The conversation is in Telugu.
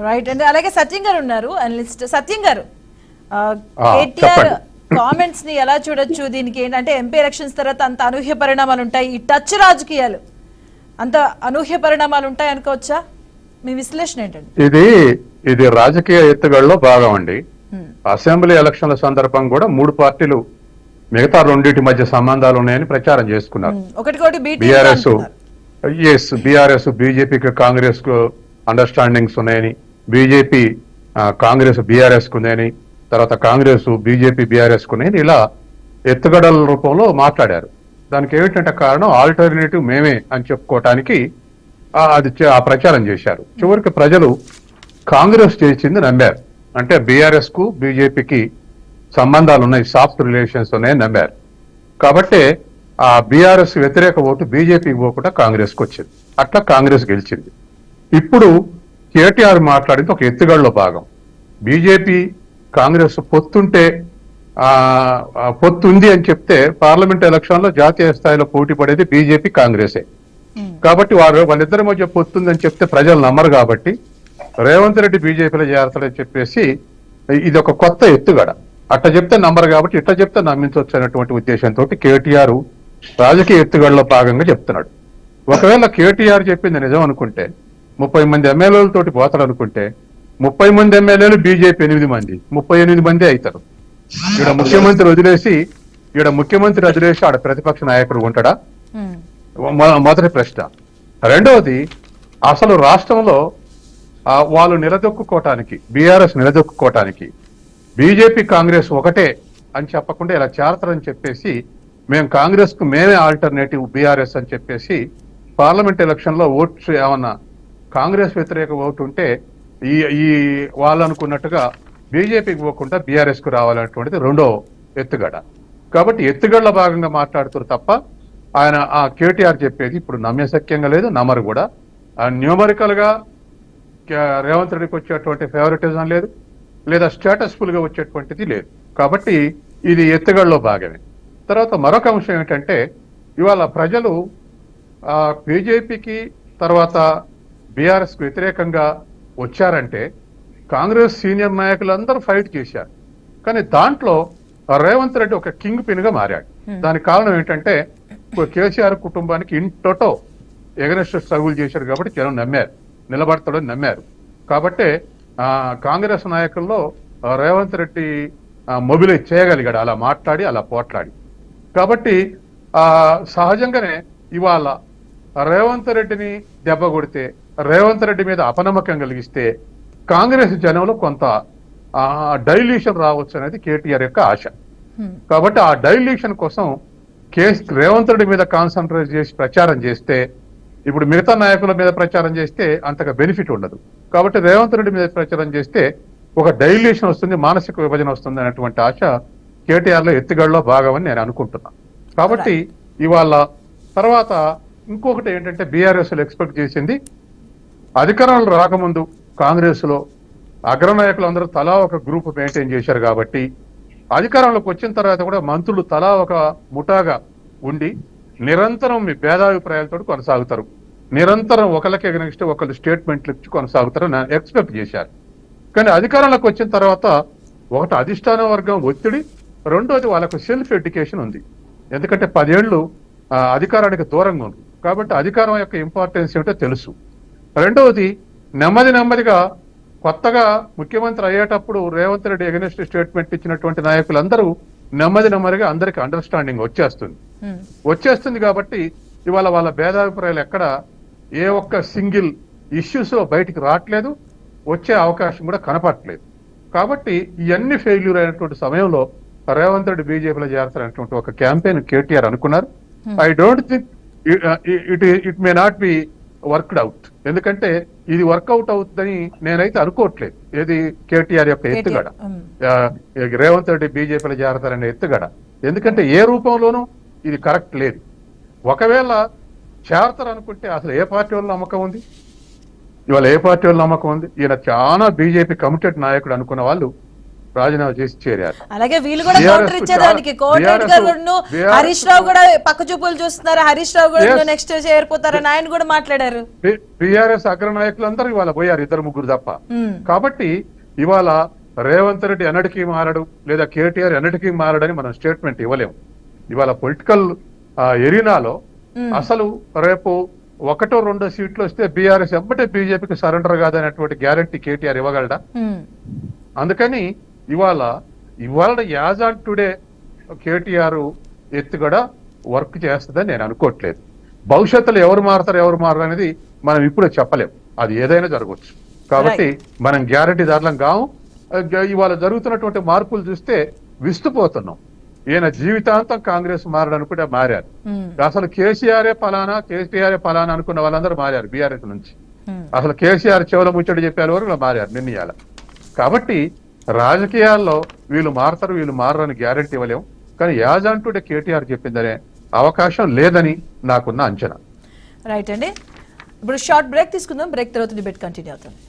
రైట్ అండి. అలాగే సత్యం గారు ఉన్నారు, అనలిస్ట్. సత్యం గారు, కేటీఆర్ కామెంట్స్ ని ఎలా చూడొచ్చు? దీనికి ఏంటంటే ఎంపీ ఎలక్షన్స్ తర్వాత అంత అనూహ్య పరిణామాలు ఉంటాయి, ఈ టచ్ రాజకీయాలు అంత అనూహ్య పరిణామాలు ఉంటాయి అనుకోవచ్చా? మీ విశ్లేషణ ఏంటండి? ఇది రాజకీయ ఎత్తుగడలో భాగం అండి. అసెంబ్లీ ఎలక్షన్ల సందర్భం కూడా 3 పార్టీలు మిగతా రెండింటి మధ్య సంబంధాలు ఉన్నాయని ప్రచారం చేసుకున్నారు. బీఆర్ఎస్ బీజేపీకి కాంగ్రెస్ కు అండర్స్టాండింగ్స్ ఉన్నాయని, బీజేపీ కాంగ్రెస్ బీఆర్ఎస్ కు ఉన్నాయని, తర్వాత కాంగ్రెస్ బీజేపీ బీఆర్ఎస్ కు ఉన్నాయని ఇలా ఎత్తుగడల రూపంలో మాట్లాడారు. దానికి ఏమిటంటే కారణం ఆల్టర్నేటివ్ మేమే అని చెప్పుకోవటానికి ఆ ప్రచారం చేశారు. చివరికి ప్రజలు కాంగ్రెస్ చేసింది నమ్మారు. అంటే బీఆర్ఎస్ కు బీజేపీకి సంబంధాలు ఉన్నాయి, సాఫ్ట్ రిలేషన్స్ ఉన్నాయని నమ్మారు. కాబట్టి ఆ బీఆర్ఎస్ వ్యతిరేక ఓటు బీజేపీకి పోకుండా కాంగ్రెస్ కు వచ్చింది. అట్లా కాంగ్రెస్ గెలిచింది. ఇప్పుడు కేటీఆర్ మాట్లాడింది ఒక ఎత్తుగడలో భాగం. బీజేపీ కాంగ్రెస్ పొత్తుంటే పొత్తుంది అని చెప్తే పార్లమెంట్ ఎలక్షన్ లో జాతీయ స్థాయిలో పోటీ పడేది బీజేపీ కాంగ్రెసే. కాబట్టి వాళ్ళిద్దరి మధ్య పొత్తుందని చెప్తే ప్రజలు నమ్మరు. కాబట్టి రేవంత్ రెడ్డి బీజేపీలో చేరతాడని చెప్పేసి ఇది ఒక కొత్త ఎత్తుగడ. అట్లా చెప్తే నమ్మరు కాబట్టి ఇట్లా చెప్తే నమ్మించవచ్చు అనేటువంటి ఉద్దేశంతో కేటీఆర్ రాజకీయ ఎత్తుగడలో భాగంగా చెప్తున్నాడు. ఒకవేళ కేటీఆర్ చెప్పింది నిజం అనుకుంటే 30 మంది ఎమ్మెల్యేలతోటి పోతాడు అనుకుంటే 30 మంది ఎమ్మెల్యేలు బీజేపీ 8 మంది 38 మంది అవుతారు. ఈడ ముఖ్యమంత్రి వదిలేసి ఆడ ప్రతిపక్ష నాయకుడు ఉంటాడా? మొదటి ప్రశ్న. రెండవది, అసలు రాష్ట్రంలో వాళ్ళు నిలదొక్కుకోవటానికి, బీఆర్ఎస్ నిలదొక్కుకోవటానికి బీజేపీ కాంగ్రెస్ ఒకటే అని చెప్పకుండా ఇలా చేరతారని చెప్పేసి మేము కాంగ్రెస్ కు మేమే ఆల్టర్నేటివ్ బీఆర్ఎస్ అని చెప్పేసి పార్లమెంట్ ఎలక్షన్ లో ఓట్స్ ఏమన్నా కాంగ్రెస్ వ్యతిరేక ఓటు ఉంటే ఈ వాళ్ళు అనుకున్నట్టుగా బీజేపీకి పోకుండా బీఆర్ఎస్ కు రావాలనేటువంటిది రెండో ఎత్తుగడ. కాబట్టి ఎత్తుగడల భాగంగా మాట్లాడుతారు తప్ప ఆయన ఆ కేటీఆర్ చెప్పేది ఇప్పుడు నమ్మశక్యంగా లేదు, నమ్మరు కూడా. న్యూమరికల్ గా రేవంత్ రెడ్డికి వచ్చేటువంటి ఫేవరెటిజం లేదు, లేదా స్టేటస్ఫుల్ గా వచ్చేటువంటిది లేదు. కాబట్టి ఇది ఎత్తుగడలో భాగమే. తర్వాత మరొక అంశం ఏంటంటే ఇవాళ ప్రజలు బీజేపీకి తర్వాత బీఆర్ఎస్ కు వ్యతిరేకంగా వచ్చారంటే కాంగ్రెస్ సీనియర్ నాయకులందరూ ఫైట్ చేశారు. కానీ దాంట్లో రేవంత్ రెడ్డి ఒక కింగ్ పిన్ గా మారాడు. దానికి కారణం ఏంటంటే కేసీఆర్ కుటుంబానికి ఇంటోటో ఎగనెస్ట్ స్ట్రగుల్ చేశారు కాబట్టి జనం నమ్మారు, నిలబడతాడని నమ్మారు. కాబట్టి కాంగ్రెస్ నాయకుల్లో రేవంత్ రెడ్డి మొబిలైజ్ చేయగలిగాడు, అలా మాట్లాడి అలా పోట్లాడి. కాబట్టి సహజంగానే ఇవాళ రేవంత్ రెడ్డిని దెబ్బ కొడితే, రేవంత్ రెడ్డి మీద అపనమ్మకం కలిగిస్తే కాంగ్రెస్ జనంలో కొంత డైల్యూషన్ రావచ్చు అనేది కేటీఆర్ యొక్క ఆశ. కాబట్టి ఆ డైల్యూషన్ కోసం రేవంత్ రెడ్డి మీద కాన్సన్ట్రేట్ చేసి ప్రచారం చేస్తే, ఇప్పుడు మిగతా నాయకుల మీద ప్రచారం చేస్తే అంతగా బెనిఫిట్ ఉండదు. కాబట్టి రేవంత్ రెడ్డి మీద ప్రచారం చేస్తే ఒక డైల్యూషన్ వస్తుంది, మానసిక విభజన వస్తుంది అనేటువంటి ఆశ కేటీఆర్ లో ఎత్తుగడలో భాగమని నేను అనుకుంటున్నాను. కాబట్టి ఇవాళ తర్వాత ఇంకొకటి ఏంటంటే బీఆర్ఎస్ ఎక్స్పెక్ట్ చేసింది, అధికారంలో రాకముందు కాంగ్రెస్ లో అగ్రనాయకులు అందరూ తలా ఒక గ్రూప్ మెయింటైన్ చేశారు. కాబట్టి అధికారంలోకి వచ్చిన తర్వాత కూడా మంత్రులు తలా ఒక ముఠాగా ఉండి నిరంతరం మీ భేదాభిప్రాయాలతో కొనసాగుతారు, నిరంతరం ఒకరికి ఎగనిస్ట్ ఒకళ్ళు స్టేట్మెంట్లు ఇచ్చి కొనసాగుతారని ఎక్స్పెక్ట్ చేశారు. కానీ అధికారంలోకి వచ్చిన తర్వాత ఒకటి అధిష్టాన వర్గం ఒత్తిడి, రెండోది వాళ్ళకు సెల్ఫ్ ఎడ్యుకేషన్ ఉంది. ఎందుకంటే 10 ఏళ్లు అధికారానికి దూరంగా ఉంది కాబట్టి అధికారం యొక్క ఇంపార్టెన్స్ ఏమిటో తెలుసు. రెండవది, నెమ్మదిగా కొత్తగా ముఖ్యమంత్రి అయ్యేటప్పుడు రేవంత్ రెడ్డి ఎగనెస్ట్ స్టేట్మెంట్ ఇచ్చినటువంటి నాయకులందరూ నెమ్మదిగా అందరికి అండర్స్టాండింగ్ వచ్చేస్తుంది. కాబట్టి ఇవాళ వాళ్ళ భేదాభిప్రాయాలు ఎక్కడ ఏ ఒక్క సింగిల్ ఇష్యూస్ లో బయటికి రావట్లేదు, వచ్చే అవకాశం కూడా కనపడట్లేదు. కాబట్టి ఇవన్నీ ఫెయిల్యూర్ అయినటువంటి సమయంలో రేవంత్ రెడ్డి బీజేపీలో చేరతారనేటువంటి ఒక క్యాంపెయిన్ కేటీఆర్ అనుకున్నారు. I don't think it may not be worked out. ఎందుకంటే ఇది వర్కౌట్ అవుతుందని నేనైతే అనుకోవట్లేదు. ఏది కేటీఆర్ యొక్క ఎత్తుగడ, రేవంత్ రెడ్డి బీజేపీలో చేరతారనే ఎత్తుగడ. ఎందుకంటే ఏ రూపంలోనూ ఇది కరెక్ట్ లేదు. ఒకవేళ చేరతారనుకుంటే అసలు ఏ పార్టీ వాళ్ళు నమ్మకం ఉంది? ఇవాళ ఏ పార్టీ వాళ్ళు నమ్మకం ఉంది? ఈయన చాలా బీజేపీ కమిటెడ్ నాయకుడు అనుకున్న వాళ్ళు రాజీనామా చేసి చేరారు. అలాగే వీళ్ళు కూడా BRS కౌంటర్ ఇచ్చేదానికి కోమటిరెడ్డి గారు హరీష్ రావు కూడా పక్క చూపులు చూస్తున్నారు, హరీష్ రావు కూడా నెక్స్ట్ చేరిపోతారని ఆయన కూడా మాట్లాడారు. టిఆర్ఎస్ అగ్రనాయకులందరూ ఇవాళ పోయారు, 2-3 తప్ప. కాబట్టి ఇవాళ రేవంత్ రెడ్డి ఎన్నటికీ మారడు, లేదా కేటీఆర్ ఎన్నటికీ మారడని మనం స్టేట్మెంట్ ఇవ్వలేము. ఇవాళ పొలిటికల్ ఎరీనాలో అసలు రేపు 1-2 సీట్లు వస్తే బీఆర్ఎస్ ఎమ్మటే బీజేపీకి సరెండర్ కాదనేటువంటి గ్యారంటీ కేటీఆర్ ఇవ్వగలడా? అందుకని ఇవాళ యాజ్ ఆన్ టుడే కేటీఆర్ ఎత్తుగడ వర్క్ చేస్తుందని నేను అనుకోవట్లేదు. భవిష్యత్తులో ఎవరు మారరు అనేది మనం ఇప్పుడు చెప్పలేము, అది ఏదైనా జరగవచ్చు. కాబట్టి మనం గ్యారంటీ దారులం కావు. ఇవాళ జరుగుతున్నటువంటి మార్పులు చూస్తే విస్తుపోతున్నాం. ఈయన జీవితాంతం కాంగ్రెస్ మారడనుకుంటే మారారు. అసలు కేటీఆర్ పలానా అనుకున్న వాళ్ళందరూ మారారు బీఆర్ఎస్ నుంచి. అసలు కేసీఆర్ చెవుల ముచ్చడి చెప్పే వరకు మారారు నిర్ణయాలు. కాబట్టి రాజకీయాల్లో వీళ్ళు మారని గ్యారంటీ ఇవ్వలేము. కానీ యాజ్ అంటూ కేటీఆర్ చెప్పిందనే అవకాశం లేదని నాకున్న అంచనా. రైట్ అండి, ఇప్పుడు షార్ట్ బ్రేక్ తీసుకుందాం. బ్రేక్ తర్వాత డిబేట్ కంటిన్యూ అవుతుంది.